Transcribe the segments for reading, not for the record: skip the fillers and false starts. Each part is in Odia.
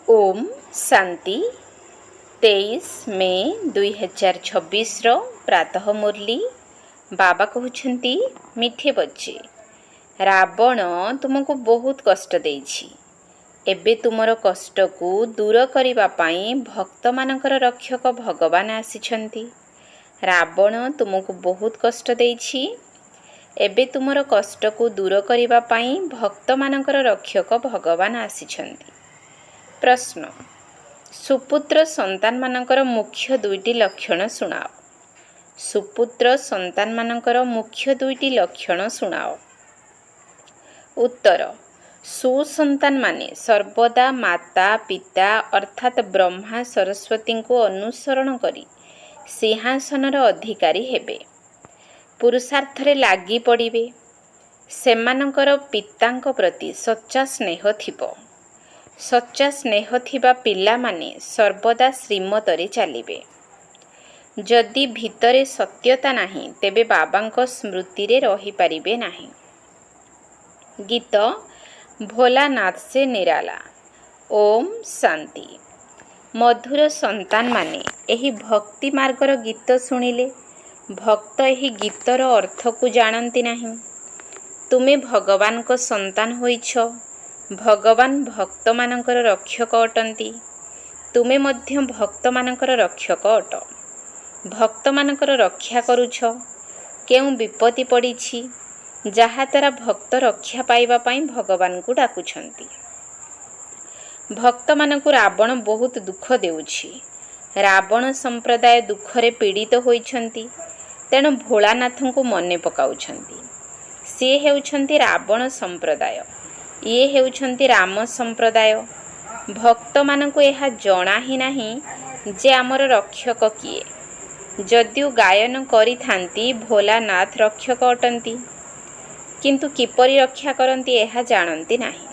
ओम शांति 23 मे 2026 प्रातः मुरली बाबा कहते मिठे बच्चे रावण तुमको बहुत कष्ट देछि। एबे तुमर कष्ट को दूर करिबा पाई भक्त मानकर रक्षक भगवान आसिछंती। रावण तुमको बहुत कष्ट देछि। एबे तुमर कष्ट को दूर करिबा पाई भक्त मानकर रक्षक भगवान आसिछंती। प्रश्न सुपुत्र संतान मानकर मुख्य दुईटी लक्षण सुनाओ। सुपुत्र संतान मानकर मुख्य दुईटी लक्षण सुनाओ। उत्तर सुसंतान माने सर्वदा माता पिता अर्थात ब्रह्मा सरस्वती को अनुसरण करी सिंहासनर अधिकारी हेबे। पुरुषार्थ रे लागी पड़िबे। सेमानकर पितांक प्रति सच्चा स्नेह थिबो। सच्चा स्नेह थिबा पिला माने सर्वदा श्रीमतरे चलिबे। जदि भितरे सत्यता नहीं तेबे बाबांको स्मृति रे रही पारिबे नहीं। गीत भोलानाथ से निराला। ओम शांति। मधुर संतान माने एही भक्ति मार्गर गीत सुनिले भक्त एही गीतर अर्थ को जानती नहीं। तुमे भगवान को संतान होइछ। भगवान भक्त मानकर रक्षक अटंती। तुमे मध्य भक्त मानकर रक्षक अट। भक्त मानकर रक्षा करुछ। केउ विपत्ति पड़िछि जहा तारा भक्त रक्षा पाइबा पाई भगवान को डाकुछंती। भक्त मानकु रावण बहुत दुख देउछि। रावण संप्रदाय दुखरे पीड़ित होइछंती। तेणु भोलानाथ को मने पकाउछंती। से हेउछंती रावण संप्रदाय। ये हेउछंती राम संप्रदाय। भक्त मानकु एहा जणा ही नहीं जे आमर रक्षक किए। जदिउ गायन करि थांती भोलानाथ रक्षक अटंती किंतु किपरि रक्षा करंती एहा जानती नहीं।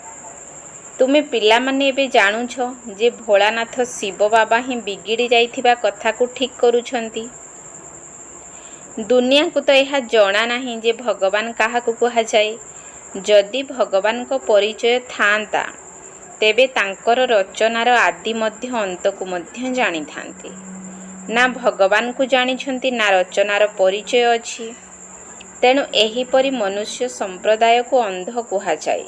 तुमे पिला माने एबे जानुछ जे भोलानाथ शिव बाबा ही बिगिड़ी जाइथिबा कथा को ठीक करूछंती। दुनिया को तो एहा जणा नहीं जे भगवान काहा को कहा जाए। जदि भगवान को परिचय थांता तेबे तांकर रचनार आदि मध्य अंत को मध्य जानी थांते। ना भगवान को जानिछंती ना रचनार परिचय अछि। तेणु एही परि मनुष्य संप्रदाय को अंध कुहा जाए।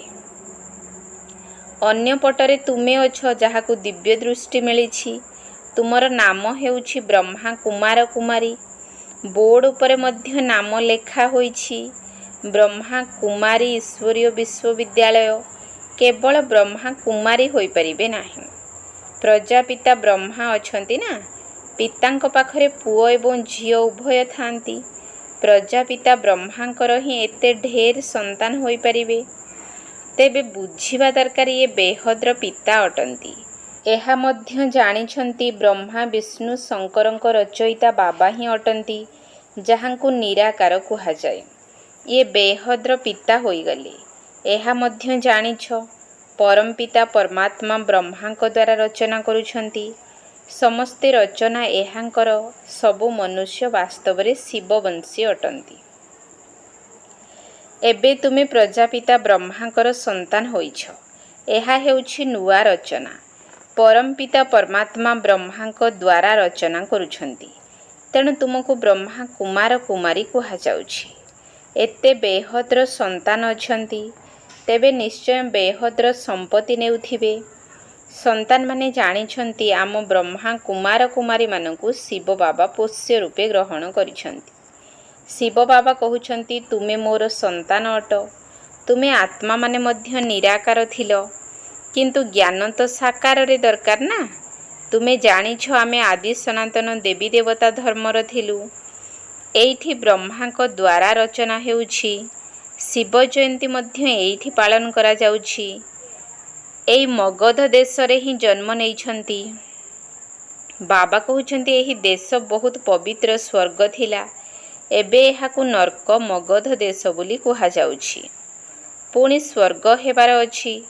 अन्य पटरे तुमे अछ जहाकु दिव्य दृष्टि मिलिछि। तुमर नाम हेउछि ब्रह्मा कुमार कुमारी। बोर्ड उपरे मध्य नाम लेखा होइछि ब्रह्मा कुमारी ईश्वरीय विश्वविद्यालय। केवल ब्रह्मा कुमारी होई परिबे नाही। प्रजापिता ब्रह्मा अछंती ना। पितांक पाखरे पुओ एवं झियो उभय थांती। प्रजापिता ब्रह्मांकर ही एते ढेर संतान होई परिबे। तेबे बुझिबा दरकार ये बेहद्र पिता अटंती। एहा मध्य जानिछंती ब्रह्मा विष्णु शंकरंक रचयिता बाबा ही अटंती जहांकु निराकार कुहा जाए। ये बेहद्र पिता होई गले। एहा मध्य जानिछ परम पिता परमात्मा ब्रह्मांक द्वारा रचना करुछंती। समस्ते रचना एहांकर सबु मनुष्य वास्तव रे शिववंशी अटंती। एबे तुमे प्रजापिता ब्रह्मांकर संतान होइछ। एहा हेउछि नुआ रचना। परम पिता परमात्मा ब्रह्मांक द्वारा रचना करुछंती। तेणु तुमको ब्रह्मा कुमार कुमारी कुहा जाउछि। एते बेहद्र संतान अछंती तेबे निश्चय बेहद्र संपत्ति नेउथिबे। संतान माने जानिछंती आम ब्रह्मा कुमार कुमारी मानकु शिव बाबा पोष्य रूपे ग्रहण करिछंती। शिव बाबा कहउछंती तुमे मोर संतान अट। तुमे आत्मा माने मध्य निराकार थिलो किंतु ज्ञान तो साकार रे दरकार ना। तुमे जानिछ आमे आदि सनातन देवी देवता धर्मर थिलु। एइठी ब्रह्मांक द्वारा रचना हेउछि। शिव जयंती मध्य एइठी पालन करा जाउछि। एई मगध देश रे ही जन्म नेइछंती। बाबा कहउछंती एही देश बहुत पवित्र स्वर्ग थिला। एबे एहाकु नरक मगध देश बोली कुहा जाउछि। पुणी स्वर्ग हेबार अछि।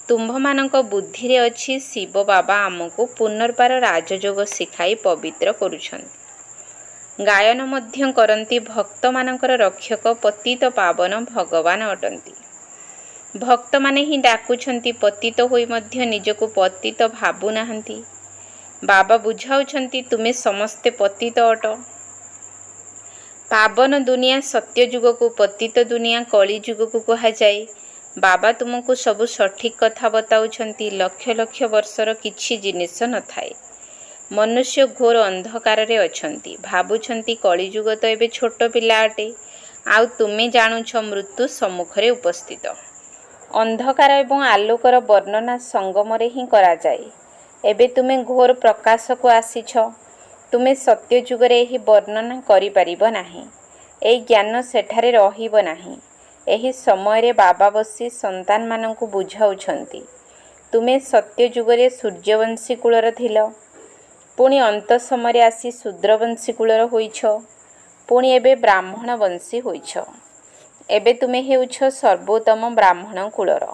तुम्भमानक बुद्धि रे अछि शिव बाबा आमको पुनर्बार राजयोग शिखाई पवित्र करुछंती। गायन मध्य करंती भक्त मानकर रक्षक पतित पावन भगवान अटंती। ଭକ୍ତମାନେ ହିଁ ଡାକୁଛନ୍ତି, ପତିତ ହୋଇ ମଧ୍ୟ ନିଜକୁ ପତିତ ଭାବୁନାହାନ୍ତି। ବାବା ବୁଝାଉଛନ୍ତି ତୁମେ ସମସ୍ତେ ପତିତ ଅଟ। ପାବନ ଦୁନିଆ ସତ୍ୟ ଯୁଗକୁ, ପତିତ ଦୁନିଆ କଳି ଯୁଗକୁ କୁହାଯାଏ। ବାବା ତୁମକୁ ସବୁ ସଠିକ୍ କଥା ବତାଉଛନ୍ତି। ଲକ୍ଷ ଲକ୍ଷ ବର୍ଷର କିଛି ଜିନିଷ ନଥାଏ। ମନୁଷ୍ୟ ଘୋର ଅନ୍ଧକାରରେ ଅଛନ୍ତି। ଭାବୁଛନ୍ତି କଳିଯୁଗ ତ ଏବେ ଛୋଟ ପିଲା ଅଟେ, ଆଉ ତୁମେ ଜାଣୁଛ ମୃତ୍ୟୁ ସମ୍ମୁଖରେ ଉପସ୍ଥିତ। ଅନ୍ଧକାର ଏବଂ ଆଲୋକର ବର୍ଣ୍ଣନା ସଙ୍ଗମରେ ହିଁ କରାଯାଏ। ଏବେ ତୁମେ ଘୋର ପ୍ରକାଶକୁ ଆସିଛ। ତୁମେ ସତ୍ୟ ଯୁଗରେ ଏହି ବର୍ଣ୍ଣନା କରିପାରିବ ନାହିଁ। ଏହି ଜ୍ଞାନ ସେଠାରେ ରହିବ ନାହିଁ। ଏହି ସମୟରେ ବାବା ବସି ସନ୍ତାନମାନଙ୍କୁ ବୁଝାଉଛନ୍ତି, ତୁମେ ସତ୍ୟ ଯୁଗରେ ସୂର୍ଯ୍ୟବଂଶୀ କୂଳର ଥିଲ, ପୁଣି ଅନ୍ତ ସମୟରେ ଆସି ଶୂଦ୍ରବଂଶୀ କୂଳର ହୋଇଛ, ପୁଣି ଏବେ ବ୍ରାହ୍ମଣ ବଂଶୀ ହୋଇଛ। ଏବେ ତୁମେ ହେଉଛ ସର୍ବୋତ୍ତମ ବ୍ରାହ୍ମଣ କୂଳର।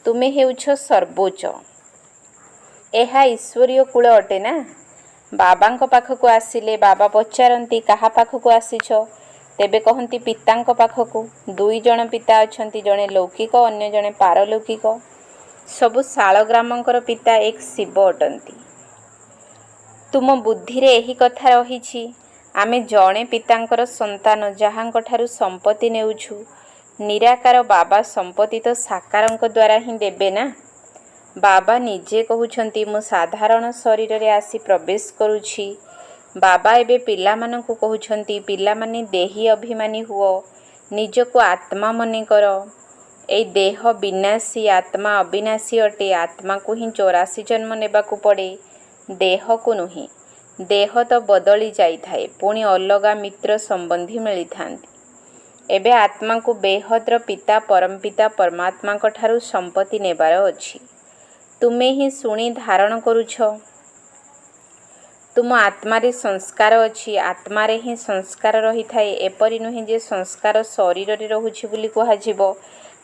ତୁମେ ହେଉଛ ସର୍ବୋଚ୍ଚ। ଏହା ଈଶ୍ୱରୀୟ କୂଳ ଅଟେ ନା। ବାବାଙ୍କ ପାଖକୁ ଆସିଲେ ବାବା ପଚାରନ୍ତି କାହା ପାଖକୁ ଆସିଛ? ତେବେ କହନ୍ତି ପିତାଙ୍କ ପାଖକୁ। 2 ଜଣ ପିତା ଅଛନ୍ତି, ଜଣେ ଲୌକିକ, ଅନ୍ୟ ଜଣେ ପାରଲୌକିକ। ସବୁ ଶାଳଗ୍ରାମଙ୍କର ପିତା ଏକ ଶିବ ଅଟନ୍ତି। ତୁମ ବୁଦ୍ଧିରେ ଏହି କଥା ରହିଛି, ଆମେ ଜଣେ ପିତାଙ୍କର ସନ୍ତାନ, ଯାହାଙ୍କଠାରୁ ସମ୍ପତ୍ତି ନେଉଛୁ। ନିରାକାର ବାବା ସମ୍ପତ୍ତି ତ ସାକାରଙ୍କ ଦ୍ୱାରା ହିଁ ଦେବେ ନା। ବାବା ନିଜେ କହୁଛନ୍ତି ମୁଁ ସାଧାରଣ ଶରୀରରେ ଆସି ପ୍ରବେଶ କରୁଛି। ବାବା ଏବେ ପିଲାମାନଙ୍କୁ କହୁଛନ୍ତି, ପିଲାମାନେ ଦେହୀ ଅଭିମାନୀ ହୁଅ, ନିଜକୁ ଆତ୍ମା ମନେ କର। ଏଇ ଦେହ ବିନାଶୀ, ଆତ୍ମା ଅବିନାଶୀ ଅଟେ। ଆତ୍ମାକୁ ହିଁ 84 ଜନ୍ମ ନେବାକୁ ପଡ଼େ, ଦେହକୁ ନୁହେଁ। ଦେହ ତ ବଦଳି ଯାଇଥାଏ, ପୁଣି ଅଲଗା ମିତ୍ର ସମ୍ବନ୍ଧୀ ମିଳିଥାନ୍ତି। ଏବେ ଆତ୍ମାକୁ ବେହଦ୍ର ପିତା ପରମପିତା ପରମାତ୍ମାଙ୍କ ଠାରୁ ସମ୍ପତ୍ତି ନେବାର ଅଛି। ତୁମେ ହିଁ ଶୁଣି ଧାରଣ କରୁଛ। ତୁମ ଆତ୍ମାରେ ସଂସ୍କାର ଅଛି। ଆତ୍ମାରେ ହିଁ ସଂସ୍କାର ରହିଥାଏ। ଏପରି ନୁହେଁ ଯେ ସଂସ୍କାର ଶରୀରରେ ରହୁଛି ବୋଲି କୁହାଯିବ।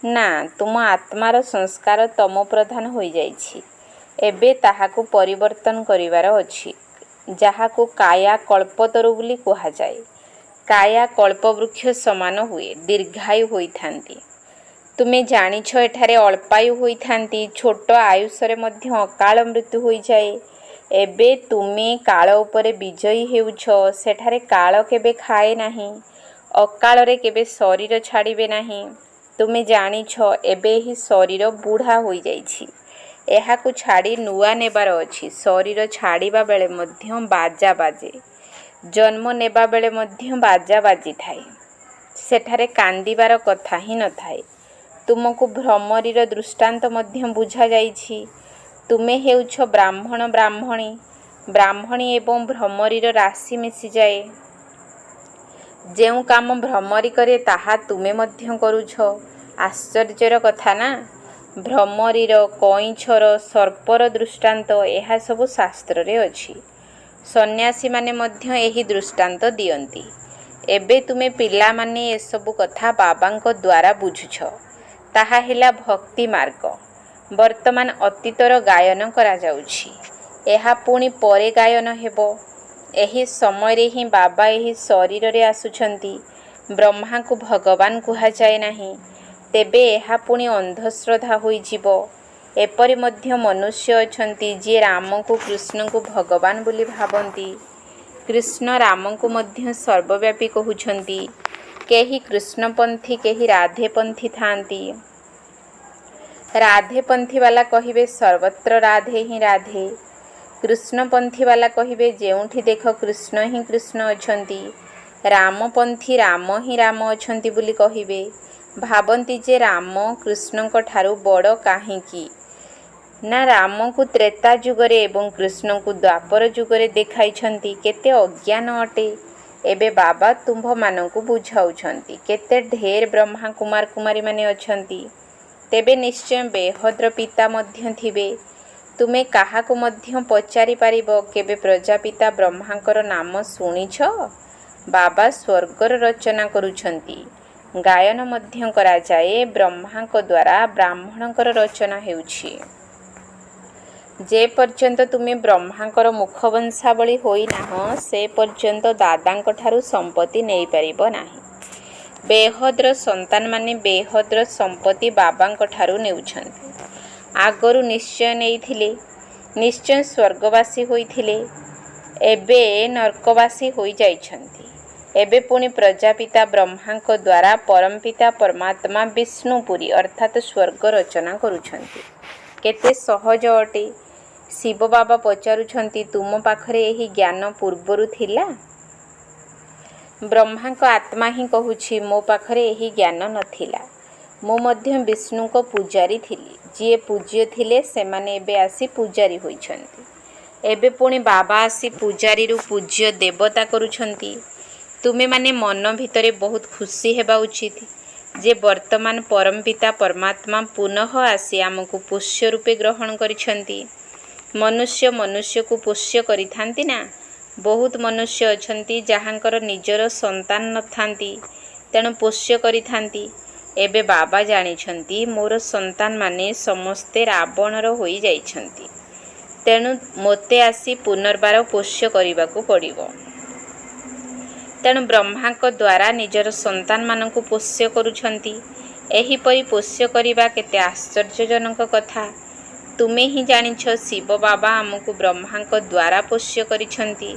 ନା, ତୁମ ଆତ୍ମାର ସଂସ୍କାର ତମ ପ୍ରଧାନ ହୋଇଯାଇଛି। ଏବେ ତାହାକୁ ପରିବର୍ତ୍ତନ କରିବାର ଅଛି, ଯାହାକୁ କାୟା କଳ୍ପତରୁ ବୋଲି କୁହାଯାଏ। କାୟା କଳ୍ପବୃକ୍ଷ ସମାନ ହୁଏ, ଦୀର୍ଘାୟୁ ହୋଇଥାନ୍ତି। ତୁମେ ଜାଣିଛ ଏଠାରେ ଅଳ୍ପାୟୁ ହୋଇଥାନ୍ତି। ଛୋଟ ଆୟୁଷରେ ମଧ୍ୟ ଅକାଳ ମୃତ୍ୟୁ ହୋଇଯାଏ। ଏବେ ତୁମେ କାଳ ଉପରେ ବିଜୟୀ ହେଉଛ। ସେଠାରେ କାଳ କେବେ ଖାଏ ନାହିଁ। ଅକାଳରେ କେବେ ଶରୀର ଛାଡ଼ିବେ ନାହିଁ। ତୁମେ ଜାଣିଛ ଏବେ ଏହି ଶରୀର ବୁଢ଼ା ହୋଇଯାଇଛି। ଏହାକୁ ଛାଡ଼ି ନୂଆ ନେବାର ଅଛି। ଶରୀର ଛାଡ଼ିବା ବେଳେ ମଧ୍ୟ ବାଜା ବାଜେ। ଜନ୍ମ ନେବା ବେଳେ ମଧ୍ୟ ବାଜା ବାଜିଥାଏ। ସେଠାରେ କାନ୍ଦିବାର କଥା ହିଁ ନଥାଏ। ତୁମକୁ ଭ୍ରମରୀର ଦୃଷ୍ଟାନ୍ତ ମଧ୍ୟ ବୁଝାଯାଇଛି। ତୁମେ ହେଉଛ ବ୍ରାହ୍ମଣ ବ୍ରାହ୍ମଣୀ। ବ୍ରାହ୍ମଣୀ ଏବଂ ଭ୍ରମରୀର ରାଶି ମିଶିଯାଏ। ଯେଉଁ କାମ ଭ୍ରମରୀ କରେ ତାହା ତୁମେ ମଧ୍ୟ କରୁଛ। ଆଶ୍ଚର୍ଯ୍ୟର କଥା ନା। ଭ୍ରମରୀର, କଇଁଛର, ସର୍ପର ଦୃଷ୍ଟାନ୍ତ ଏହା ସବୁ ଶାସ୍ତ୍ରରେ ଅଛି। ସନ୍ନ୍ୟାସୀମାନେ ମଧ୍ୟ ଏହି ଦୃଷ୍ଟାନ୍ତ ଦିଅନ୍ତି। ଏବେ ତୁମେ ପିଲାମାନେ ଏସବୁ କଥା ବାବାଙ୍କ ଦ୍ୱାରା ବୁଝୁଛ। ତାହା ହେଲା ଭକ୍ତି ମାର୍ଗ। ବର୍ତ୍ତମାନ ଅତୀତର ଗାୟନ କରାଯାଉଛି। ଏହା ପୁଣି ପରେ ଗାୟନ ହେବ। ଏହି ସମୟରେ ହିଁ ବାବା ଏହି ଶରୀରରେ ଆସୁଛନ୍ତି। ବ୍ରହ୍ମାଙ୍କୁ ଭଗବାନ କୁହାଯାଏ ନାହିଁ। ତେବେ ଏହା ପୁଣି ଅନ୍ଧଶ୍ରଦ୍ଧା ହୋଇଯିବ। ଏପରି ମଧ୍ୟ ମନୁଷ୍ୟ ଅଛନ୍ତି ଯିଏ ରାମଙ୍କୁ କୃଷ୍ଣଙ୍କୁ ଭଗବାନ ବୋଲି ଭାବନ୍ତି। କୃଷ୍ଣ ରାମଙ୍କୁ ମଧ୍ୟ ସର୍ବବ୍ୟାପୀ କହୁଛନ୍ତି। କେହି କୃଷ୍ଣପନ୍ଥୀ, କେହି ରାଧେପନ୍ଥୀ ଥାଆନ୍ତି। ରାଧେପନ୍ଥୀ ବାଲା କହିବେ ସର୍ବତ୍ର ରାଧେ ହିଁ ରାଧେ। କୃଷ୍ଣପନ୍ଥୀ ବାଲା କହିବେ ଯେଉଁଠି ଦେଖ କୃଷ୍ଣ ହିଁ କୃଷ୍ଣ ଅଛନ୍ତି। ରାମପନ୍ଥୀ ରାମ ହିଁ ରାମ ଅଛନ୍ତି ବୋଲି କହିବେ। ଭାବନ୍ତି ଯେ ରାମ କୃଷ୍ଣଙ୍କ ଠାରୁ ବଡ଼ କାହିଁକି ନା ରାମଙ୍କୁ ତ୍ରେତା ଯୁଗରେ ଏବଂ କୃଷ୍ଣଙ୍କୁ ଦ୍ୱାପର ଯୁଗରେ ଦେଖାଇଛନ୍ତି। କେତେ ଅଜ୍ଞାନ ଅଟେ। ଏବେ ବାବା ତୁମ୍ଭମାନଙ୍କୁ ବୁଝାଉଛନ୍ତି। କେତେ ଢେର ବ୍ରହ୍ମା କୁମାର କୁମାରୀମାନେ ଅଛନ୍ତି। ତେବେ ନିଶ୍ଚୟ ବେହଦ୍ର ପିତା ମଧ୍ୟ ଥିବେ। ତୁମେ କାହାକୁ ମଧ୍ୟ ପଚାରିପାରିବ କେବେ ପ୍ରଜାପିତା ବ୍ରହ୍ମାଙ୍କର ନାମ ଶୁଣିଛ? ବାବା ସ୍ୱର୍ଗର ରଚନା କରୁଛନ୍ତି। ଗାୟନ ମଧ୍ୟ କରାଯାଏ। ବ୍ରହ୍ମାଙ୍କ ଦ୍ୱାରା ବ୍ରାହ୍ମଣଙ୍କର ରଚନା ହେଉଛି। ଯେ ପର୍ଯ୍ୟନ୍ତ ତୁମେ ବ୍ରହ୍ମାଙ୍କର ମୁଖବଂଶାବଳୀ ହୋଇନାହଁ, ସେ ପର୍ଯ୍ୟନ୍ତ ଦାଦାଙ୍କ ଠାରୁ ସମ୍ପତ୍ତି ନେଇପାରିବ ନାହିଁ। ବେହଦ୍ର ସନ୍ତାନମାନେ ବେହଦ୍ର ସମ୍ପତ୍ତି ବାବାଙ୍କ ଠାରୁ ନେଉଛନ୍ତି। ଆଗରୁ ନିଶ୍ଚୟ ନେଇଥିଲେ, ନିଶ୍ଚୟ ସ୍ୱର୍ଗବାସୀ ହୋଇଥିଲେ, ଏବେ ନର୍କବାସୀ ହୋଇଯାଇଛନ୍ତି। ଏବେ ପୁଣି ପ୍ରଜାପିତା ବ୍ରହ୍ମାଙ୍କ ଦ୍ୱାରା ପରମପିତା ପରମାତ୍ମା ବିଷ୍ଣୁପୁରୀ ଅର୍ଥାତ୍ ସ୍ୱର୍ଗ ରଚନା କରୁଛନ୍ତି। କେତେ ସହଜ ଅଟେ। ଶିବ ବାବା ପଚାରୁଛନ୍ତି, ତୁମ ପାଖରେ ଏହି ଜ୍ଞାନ ପୂର୍ବରୁ ଥିଲା? ବ୍ରହ୍ମାଙ୍କ ଆତ୍ମା ହିଁ କହୁଛି, ମୋ ପାଖରେ ଏହି ଜ୍ଞାନ ନଥିଲା। ମୁଁ ମଧ୍ୟ ବିଷ୍ଣୁଙ୍କ ପୂଜାରୀ ଥିଲି। ଯିଏ ପୂଜ୍ୟ ଥିଲେ ସେମାନେ ଏବେ ଆସି ପୂଜାରୀ ହୋଇଛନ୍ତି। ଏବେ ପୁଣି ବାବା ଆସି ପୂଜାରୀରୁ ପୂଜ୍ୟ ଦେବତା କରୁଛନ୍ତି। ତୁମେମାନେ ମନ ଭିତରେ ବହୁତ ଖୁସି ହେବା ଉଚିତ ଯେ ବର୍ତ୍ତମାନ ପରମପିତା ପରମାତ୍ମା ପୁନଃ ଆସି ଆମକୁ ପୋଷ୍ୟ ରୂପେ ଗ୍ରହଣ କରିଛନ୍ତି। ମନୁଷ୍ୟ ମନୁଷ୍ୟକୁ ପୋଷ୍ୟ କରିଥାନ୍ତି ନା? ବହୁତ ମନୁଷ୍ୟ ଅଛନ୍ତି ଯାହାଙ୍କର ନିଜର ସନ୍ତାନ ନଥାନ୍ତି, ତେଣୁ ପୋଷ୍ୟ କରିଥାନ୍ତି। ଏବେ ବାବା ଜାଣିଛନ୍ତି ମୋର ସନ୍ତାନମାନେ ସମସ୍ତେ ରାବଣର ହୋଇଯାଇଛନ୍ତି, ତେଣୁ ମୋତେ ଆସି ପୁନର୍ବାର ପୋଷ୍ୟ କରିବାକୁ ପଡ଼ିବ। ତେଣୁ ବ୍ରହ୍ମାଙ୍କ ଦ୍ୱାରା ନିଜର ସନ୍ତାନମାନଙ୍କୁ ପୋଷ୍ୟ କରୁଛନ୍ତି। ଏହିପରି ପୋଷ୍ୟ କରିବା କେତେ ଆଶ୍ଚର୍ଯ୍ୟଜନକ କଥା। ତୁମେ ହିଁ ଜାଣିଛ ଶିବ ବାବା ଆମକୁ ବ୍ରହ୍ମାଙ୍କ ଦ୍ୱାରା ପୋଷ୍ୟ କରିଛନ୍ତି।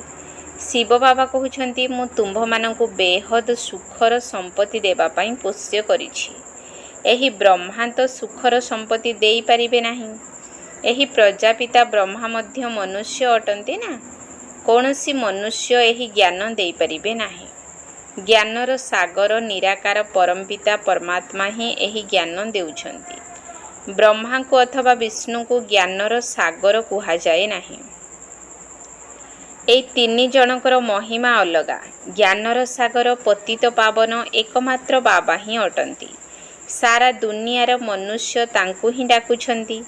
ଶିବ ବାବା କହୁଛନ୍ତି, ମୁଁ ତୁମ୍ଭମାନଙ୍କୁ ବେହଦ ସୁଖର ସମ୍ପତ୍ତି ଦେବା ପାଇଁ ପୋଷ୍ୟ କରିଛି। ଏହି ବ୍ରହ୍ମା ତ ସୁଖର ସମ୍ପତ୍ତି ଦେଇପାରିବେ ନାହିଁ। ଏହି ପ୍ରଜାପିତା ବ୍ରହ୍ମା ମଧ୍ୟ ମନୁଷ୍ୟ ଅଟନ୍ତି ନା? କୌଣସି ମନୁଷ୍ୟ ଏହି ଜ୍ଞାନ ଦେଇପାରିବେ ନାହିଁ। ଜ୍ଞାନର ସାଗର ନିରାକାର ପରମପିତା ପରମାତ୍ମା ହିଁ ଏହି ଜ୍ଞାନ ଦେଉଛନ୍ତି। ବ୍ରହ୍ମାଙ୍କୁ ଅଥବା ବିଷ୍ଣୁଙ୍କୁ ଜ୍ଞାନର ସାଗର କୁହାଯାଏ ନାହିଁ। ଏହି ତିନି ଜଣଙ୍କର ମହିମା ଅଲଗା। ଜ୍ଞାନର ସାଗର ପତିତ ପାବନ ଏକମାତ୍ର ବାବା ହିଁ ଅଟନ୍ତି। ସାରା ଦୁନିଆର ମନୁଷ୍ୟ ତାଙ୍କୁ ହିଁ ଡାକୁଛନ୍ତି।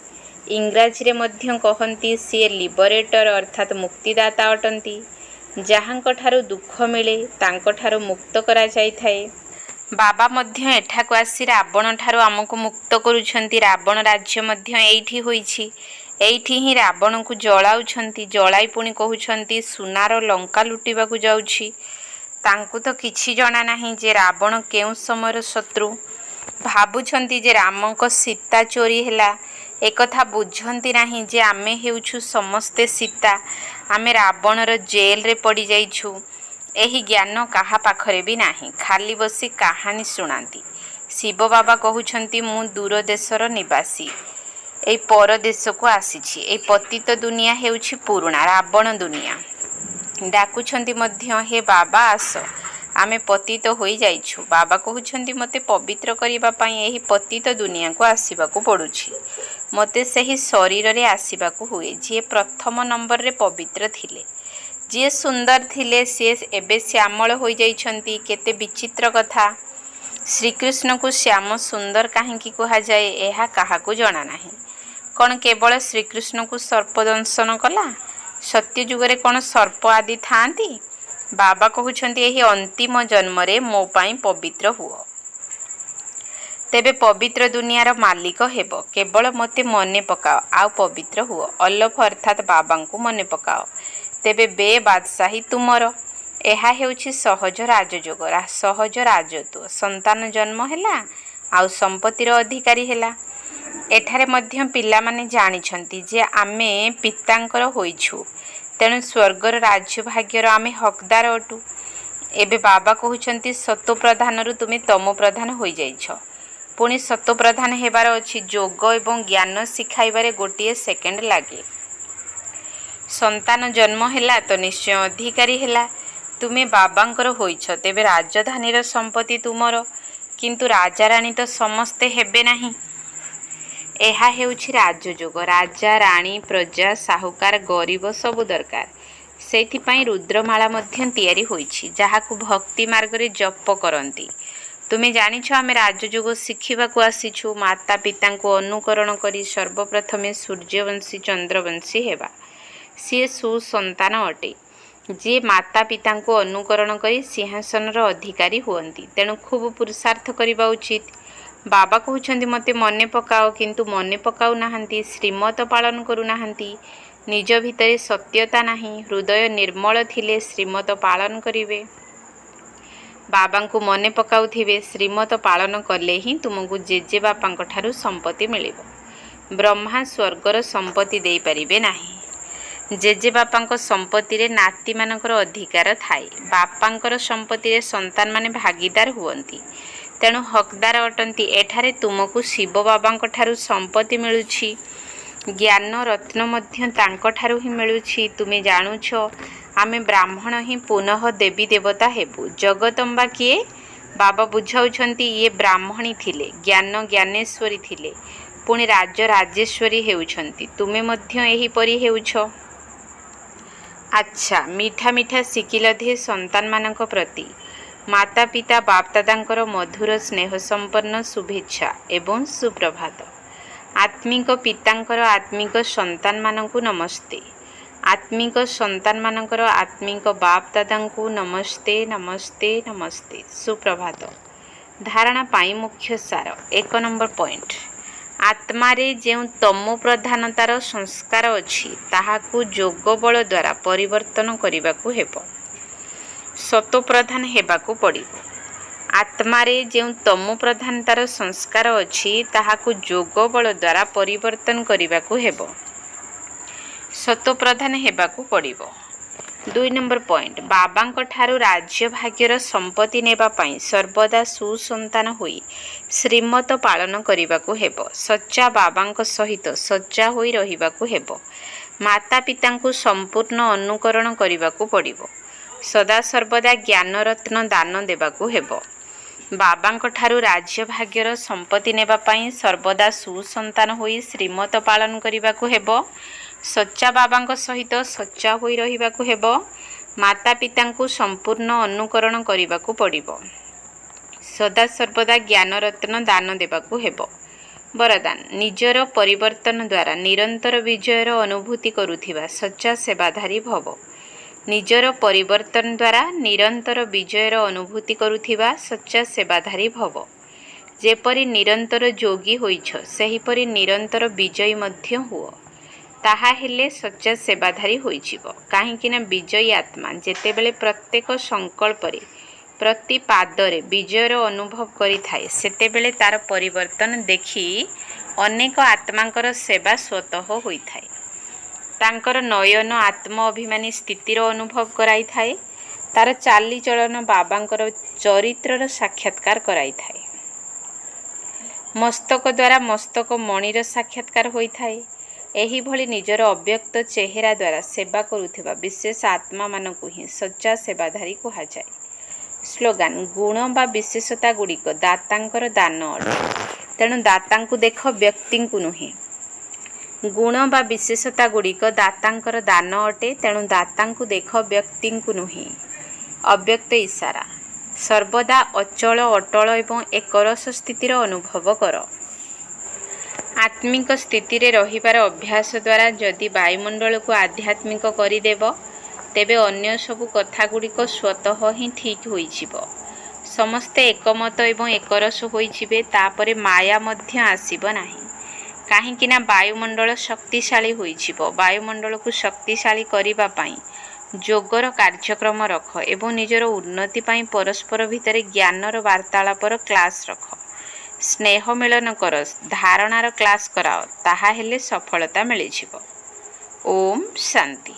ଇଂରାଜୀରେ ମଧ୍ୟ କହନ୍ତି ସିଏ ଲିବରେଟର ଅର୍ଥାତ୍ ମୁକ୍ତିଦାତା ଅଟନ୍ତି। ଯାହାଙ୍କଠାରୁ ଦୁଃଖ ମିଳେ ତାଙ୍କଠାରୁ ମୁକ୍ତ କରାଯାଇଥାଏ। ବାବା ମଧ୍ୟ ଏଠାକୁ ଆସି ରାବଣଠାରୁ ଆମକୁ ମୁକ୍ତ କରୁଛନ୍ତି। ରାବଣ ରାଜ୍ୟ ମଧ୍ୟ ଏଇଠି ହୋଇଛି। ଏଇଠି ହିଁ ରାବଣକୁ ଜଳାଉଛନ୍ତି। ଜଳାଇ ପୁଣି କହୁଛନ୍ତି ସୁନାର ଲଙ୍କା ଲୁଟିବାକୁ ଯାଉଛି। ତାଙ୍କୁ ତ କିଛି ଜଣା ନାହିଁ ଯେ ରାବଣ କେଉଁ ସମୟର ଶତ୍ରୁ। ଭାବୁଛନ୍ତି ଯେ ରାମଙ୍କ ସୀତା ଚୋରି ହେଲା। ଏକଥା ବୁଝନ୍ତି ନାହିଁ ଯେ ଆମେ ହେଉଛୁ ସମସ୍ତେ ସୀତା। ଆମେ ରାବଣର ଜେଲରେ ପଡ଼ିଯାଇଛୁ। ଏହି ଜ୍ଞାନ କାହା ପାଖରେ ବି ନାହିଁ। ଖାଲି ବସି କାହାଣୀ ଶୁଣାନ୍ତି। ଶିବ ବାବା କହୁଛନ୍ତି, ମୁଁ ଦୂର ଦେଶର ନିବାସୀ, ଏଇ ପରଦେଶକୁ ଆସିଛି। ଏହି ପତିତ ଦୁନିଆ ହେଉଛି ପୁରୁଣା ରାବଣ ଦୁନିଆ। ଡାକୁଛନ୍ତି ମଧ୍ୟ, ହେ ବାବା ଆସ, ଆମେ ପତିତ ହୋଇଯାଇଛୁ। ବାବା କହୁଛନ୍ତି, ମୋତେ ପବିତ୍ର କରିବା ପାଇଁ ଏହି ପତିତ ଦୁନିଆକୁ ଆସିବାକୁ ପଡ଼ୁଛି। ମୋତେ ସେହି ଶରୀରରେ ଆସିବାକୁ ହୁଏ ଯିଏ ପ୍ରଥମ ନମ୍ବରରେ ପବିତ୍ର ଥିଲେ। ଯିଏ ସୁନ୍ଦର ଥିଲେ ସିଏ ଏବେ ଶ୍ୟାମଳ ହୋଇଯାଇଛନ୍ତି। କେତେ ବିଚିତ୍ର କଥା। ଶ୍ରୀକୃଷ୍ଣଙ୍କୁ ଶ୍ୟାମ ସୁନ୍ଦର କାହିଁକି କୁହାଯାଏ ଏହା କାହାକୁ ଜଣା ନାହିଁ। କ'ଣ କେବଳ ଶ୍ରୀକୃଷ୍ଣଙ୍କୁ ସର୍ପ ଦଂଶନ କଲା? ସତ୍ୟଯୁଗରେ କ'ଣ ସର୍ପ ଆଦି ଥାଆନ୍ତି? ବାବା କହୁଛନ୍ତି, ଏହି ଅନ୍ତିମ ଜନ୍ମରେ ମୋ ପାଇଁ ପବିତ୍ର ହୁଅ। ତେବେ ପବିତ୍ର ଦୁନିଆର ମାଲିକ ହେବ। କେବଳ ମୋତେ ମନେ ପକାଅ ଆଉ ପବିତ୍ର ହୁଅ। ଅଲଫ ଅର୍ଥାତ୍ ବାବାଙ୍କୁ ମନେ ପକାଅ। ତେବେ ବେ ବାଦଶାହୀ ତୁମର। ଏହା ହେଉଛି ସହଜ ରାଜଯୋଗ, ସହଜ ରାଜତ୍ୱ। ସନ୍ତାନ ଜନ୍ମ ହେଲା ଆଉ ସମ୍ପତ୍ତିର ଅଧିକାରୀ ହେଲା। ଏଠାରେ ମଧ୍ୟ ପିଲାମାନେ ଜାଣିଛନ୍ତି ଯେ ଆମେ ପିତାଙ୍କର ହୋଇଛୁ, ତେଣୁ ସ୍ୱର୍ଗର ରାଜ୍ୟଭାଗ୍ୟର ଆମେ ହକଦାର ଅଟୁ। ଏବେ ବାବା କହୁଛନ୍ତି, ସତୋପ୍ରଧାନରୁ ତୁମେ ତମୋପ୍ରଧାନ ହୋଇଯାଇଛ। ପୁଣି ସତୋପ୍ରଧାନ ହେବାର ଅଛି। ଯୋଗ ଏବଂ ଜ୍ଞାନ ଶିଖାଇବାରେ ଗୋଟିଏ ସେକେଣ୍ଡ ଲାଗେ। ସନ୍ତାନ ଜନ୍ମ ହେଲା ତ ନିଶ୍ଚୟ ଅଧିକାରୀ ହେଲା। ତୁମେ ବାବାଙ୍କର ହୋଇଛ, ତେବେ ରାଜଧାନୀର ସମ୍ପତ୍ତି ତୁମର। କିନ୍ତୁ ରାଜାରାଣୀ ତ ସମସ୍ତେ ହେବେ ନାହିଁ। ଏହା ହେଉଛି ରାଜଯୋଗ। ରାଜା, ରାଣୀ, ପ୍ରଜା, ସାହୁକାର, ଗରିବ ସବୁ ଦରକାର। ସେଇଥିପାଇଁ ରୁଦ୍ରମାଳା ମଧ୍ୟ ତିଆରି ହୋଇଛି, ଯାହାକୁ ଭକ୍ତି ମାର୍ଗରେ ଜପ କରନ୍ତି। ତୁମେ ଜାଣିଛ ଆମେ ରାଜଯୋଗ ଶିଖିବାକୁ ଆସିଛୁ। ମାତା ପିତାଙ୍କୁ ଅନୁକରଣ କରି ସର୍ବପ୍ରଥମେ ସୂର୍ଯ୍ୟବଂଶୀ ଚନ୍ଦ୍ରବଂଶୀ ହେବା। ସିଏ ସୁସନ୍ତାନ ଅଟେ, ଯିଏ ମାତା ପିତାଙ୍କୁ ଅନୁକରଣ କରି ସିଂହାସନର ଅଧିକାରୀ ହୁଅନ୍ତି। ତେଣୁ ଖୁବ୍ ପୁରୁଷାର୍ଥ କରିବା ଉଚିତ। ବାବା କହୁଛନ୍ତି, ମୋତେ ମନେ ପକାଅ, କିନ୍ତୁ ମନେ ପକାଉ ନାହାନ୍ତି। ଶ୍ରୀମତ ପାଳନ କରୁନାହାନ୍ତି। ନିଜ ଭିତରେ ସତ୍ୟତା ନାହିଁ। ହୃଦୟ ନିର୍ମଳ ଥିଲେ ଶ୍ରୀମତ ପାଳନ କରିବେ। ବାବାଙ୍କୁ ମନେ ପକାଉଥିବେ। ଶ୍ରୀମତ ପାଳନ କଲେ ହିଁ ତୁମକୁ ଜେଜେବାପାଙ୍କ ଠାରୁ ସମ୍ପତ୍ତି ମିଳିବ। ବ୍ରହ୍ମା ସ୍ୱର୍ଗର ସମ୍ପତ୍ତି ଦେଇପାରିବେ ନାହିଁ। ଜେଜେବାପାଙ୍କ ସମ୍ପତ୍ତିରେ ନାତିମାନଙ୍କର ଅଧିକାର ଥାଏ। ବାପାଙ୍କର ସମ୍ପତ୍ତିରେ ସନ୍ତାନମାନେ ଭାଗିଦାର ହୁଅନ୍ତି, ତେଣୁ ହକଦାର ଅଟନ୍ତି। ଏଠାରେ ତୁମକୁ ଶିବ ବାବାଙ୍କ ଠାରୁ ସମ୍ପତ୍ତି ମିଳୁଛି। ଜ୍ଞାନ ରତ୍ନ ମଧ୍ୟ ତାଙ୍କଠାରୁ ହିଁ ମିଳୁଛି। ତୁମେ ଜାଣୁଛ ଆମେ ବ୍ରାହ୍ମଣ ହିଁ ପୁନଃ ଦେବୀ ଦେବତା ହେବୁ। ଜଗଦମ୍ବା କିଏ? ବାବା ବୁଝାଉଛନ୍ତି ଇଏ ବ୍ରାହ୍ମଣୀ ଥିଲେ, ଜ୍ଞାନ ଜ୍ଞାନେଶ୍ୱରୀ ଥିଲେ, ପୁଣି ରାଜ ରାଜେଶ୍ୱରୀ ହେଉଛନ୍ତି। ତୁମେ ମଧ୍ୟ ଏହିପରି ହେଉଛ। ଆଚ୍ଛା, ମିଠା ମିଠା ଶିଖିଲ ଧେ ସନ୍ତାନମାନଙ୍କ ପ୍ରତି ମାତା ପିତା ବାପଦାଦାଙ୍କର ମଧୁର ସ୍ନେହ ସମ୍ପନ୍ନ ଶୁଭେଚ୍ଛା ଏବଂ ସୁପ୍ରଭାତ। ଆତ୍ମିକ ପିତାଙ୍କର ଆତ୍ମିକ ସନ୍ତାନମାନଙ୍କୁ ନମସ୍ତେ। ଆତ୍ମିକ ସନ୍ତାନମାନଙ୍କର ଆତ୍ମିକ ବାପଦାଦାଙ୍କୁ ନମସ୍ତେ ନମସ୍ତେ ନମସ୍ତେ। ସୁପ୍ରଭାତ। ଧାରଣା ପାଇଁ ମୁଖ୍ୟ ସାର। 1 ନମ୍ବର ପଏଣ୍ଟ। ଆତ୍ମାରେ ଯେଉଁ ତମୋ ପ୍ରଧାନତାର ସଂସ୍କାର ଅଛି ତାହାକୁ ଯୋଗ ବଳ ଦ୍ୱାରା ପରିବର୍ତ୍ତନ କରିବାକୁ ହେବ। ସତୋପ୍ରଧାନ ହେବାକୁ ପଡ଼ିବ। ଆତ୍ମାରେ ଯେଉଁ ତମୋ ପ୍ରଧାନତାର ସଂସ୍କାର ଅଛି ତାହାକୁ ଯୋଗ ବଳ ଦ୍ୱାରା ପରିବର୍ତ୍ତନ କରିବାକୁ ହେବ। ସତୋପ୍ରଧାନ ହେବାକୁ ପଡ଼ିବ। 2 ନମ୍ବର ପଏଣ୍ଟ। ବାବାଙ୍କ ଠାରୁ ରାଜ୍ୟ ଭାଗ୍ୟର ସମ୍ପତ୍ତି ନେବା ପାଇଁ ସର୍ବଦା ସୁସନ୍ତାନ ହୋଇ ଶ୍ରୀମତ ପାଳନ କରିବାକୁ ହେବ। ସଚ୍ଚା ବାବାଙ୍କ ସହିତ ସଚ୍ଚା ହୋଇ ରହିବାକୁ ହେବ। ମାତା ପିତାଙ୍କୁ ସମ୍ପୂର୍ଣ୍ଣ ଅନୁକରଣ କରିବାକୁ ପଡ଼ିବ। ସଦାସର୍ବଦା ଜ୍ଞାନରତ୍ନ ଦାନ ଦେବାକୁ ହେବ। ବାବାଙ୍କ ଠାରୁ ରାଜ୍ୟ ଭାଗ୍ୟର ସମ୍ପତ୍ତି ନେବା ପାଇଁ ସର୍ବଦା ସୁସନ୍ତାନ ହୋଇ ଶ୍ରୀମତ ପାଳନ କରିବାକୁ ହେବ। ସଚ୍ଚା ବାବାଙ୍କ ସହିତ ସଚ୍ଚା ହୋଇ ରହିବାକୁ ହେବ। ମାତା ପିତାଙ୍କୁ ସମ୍ପୂର୍ଣ୍ଣ ଅନୁକରଣ କରିବାକୁ ପଡ଼ିବ। ସଦାସର୍ବଦା ଜ୍ଞାନରତ୍ନ ଦାନ ଦେବାକୁ ହେବ। ବରଦାନ। ନିଜର ପରିବର୍ତ୍ତନ ଦ୍ୱାରା ନିରନ୍ତର ବିଜୟର ଅନୁଭୂତି କରୁଥିବା ସଚ୍ଚା ସେବାଧାରୀ ଭବ। ନିଜର ପରିବର୍ତ୍ତନ ଦ୍ୱାରା ନିରନ୍ତର ବିଜୟର ଅନୁଭୂତି କରୁଥିବା ସଚ୍ଚା ସେବାଧାରୀ ଭବ। ଯେପରି ନିରନ୍ତର ଯୋଗୀ ହୋଇଛ ସେହିପରି ନିରନ୍ତର ବିଜୟୀ ମଧ୍ୟ ହୁଅ। ତାହା ହେଲେ ସଚ୍ଚା ସେବାଧାରୀ ହୋଇଯିବ। କାହିଁକିନା ବିଜୟୀ ଆତ୍ମା ଯେତେବେଳେ ପ୍ରତ୍ୟେକ ସଂକଳ୍ପରେ ପ୍ରତି ପାଦରେ ବିଜୟର ଅନୁଭବ କରିଥାଏ ସେତେବେଳେ ତାର ପରିବର୍ତ୍ତନ ଦେଖି ଅନେକ ଆତ୍ମାଙ୍କର ସେବା ସ୍ୱତଃ ହୋଇଥାଏ। ତାଙ୍କର ନୟନ ଆତ୍ମ ଅଭିମାନୀ ସ୍ଥିତିର ଅନୁଭବ କରାଇଥାଏ। ତାର ଚାଲିଚଳନ ବାବାଙ୍କର ଚରିତ୍ରର ସାକ୍ଷାତକାର କରାଇଥାଏ। ମସ୍ତକ ଦ୍ୱାରା ମସ୍ତକ ମଣିର ସାକ୍ଷାତକାର ହୋଇଥାଏ। ଏହିଭଳି ନିଜର ଅବ୍ୟକ୍ତ ଚେହେରା ଦ୍ୱାରା ସେବା କରୁଥିବା ବିଶେଷ ଆତ୍ମାମାନଙ୍କୁ ହିଁ ସଚ୍ଚା ସେବାଧାରୀ କୁହାଯାଏ। ସ୍ଲୋଗାନ। ଗୁଣ ବା ବିଶେଷତା ଗୁଡ଼ିକ ଦାତାଙ୍କର ଦାନ ଅଟେ, ତେଣୁ ଦାତାଙ୍କୁ ଦେଖ, ବ୍ୟକ୍ତିଙ୍କୁ ନୁହେଁ। ଗୁଣ ବା ବିଶେଷତା ଗୁଡ଼ିକ ଦାତାଙ୍କର ଦାନ ଅଟେ, ତେଣୁ ଦାତାଙ୍କୁ ଦେଖ, ବ୍ୟକ୍ତିଙ୍କୁ ନୁହେଁ। ଅବ୍ୟକ୍ତ ଇସାରା। ସର୍ବଦା ଅଚଳ ଅଟଳ ଏବଂ ଏକରସ ସ୍ଥିତିର ଅନୁଭବ କର। ଆତ୍ମିକ ସ୍ଥିତିରେ ରହିବାର ଅଭ୍ୟାସ ଦ୍ୱାରା ଯଦି ବାୟୁମଣ୍ଡଳକୁ ଆଧ୍ୟାତ୍ମିକ କରିଦେବ ତେବେ ଅନ୍ୟ ସବୁ କଥାଗୁଡ଼ିକ ସ୍ୱତଃ ହିଁ ଠିକ୍ ହୋଇଯିବ। ସମସ୍ତେ ଏକମତ ଏବଂ ଏକରସ ହୋଇଯିବେ। ତାପରେ ମାୟା ମଧ୍ୟ ଆସିବ ନାହିଁ। କାହିଁକିନା ବାୟୁମଣ୍ଡଳ ଶକ୍ତିଶାଳୀ ହୋଇଯିବ। ବାୟୁମଣ୍ଡଳକୁ ଶକ୍ତିଶାଳୀ କରିବା ପାଇଁ ଯୋଗର କାର୍ଯ୍ୟକ୍ରମ ରଖ ଏବଂ ନିଜର ଉନ୍ନତି ପାଇଁ ପରସ୍ପର ଭିତରେ ଜ୍ଞାନର ବାର୍ତ୍ତାଳାପର କ୍ଲାସ୍ ରଖ। ସ୍ନେହ ମିଳନ କର, ଧାରଣାର କ୍ଲାସ୍ କରାଅ। ତାହା ହେଲେ ସଫଳତା ମିଳିଯିବ। ଓମ୍ ଶାନ୍ତି।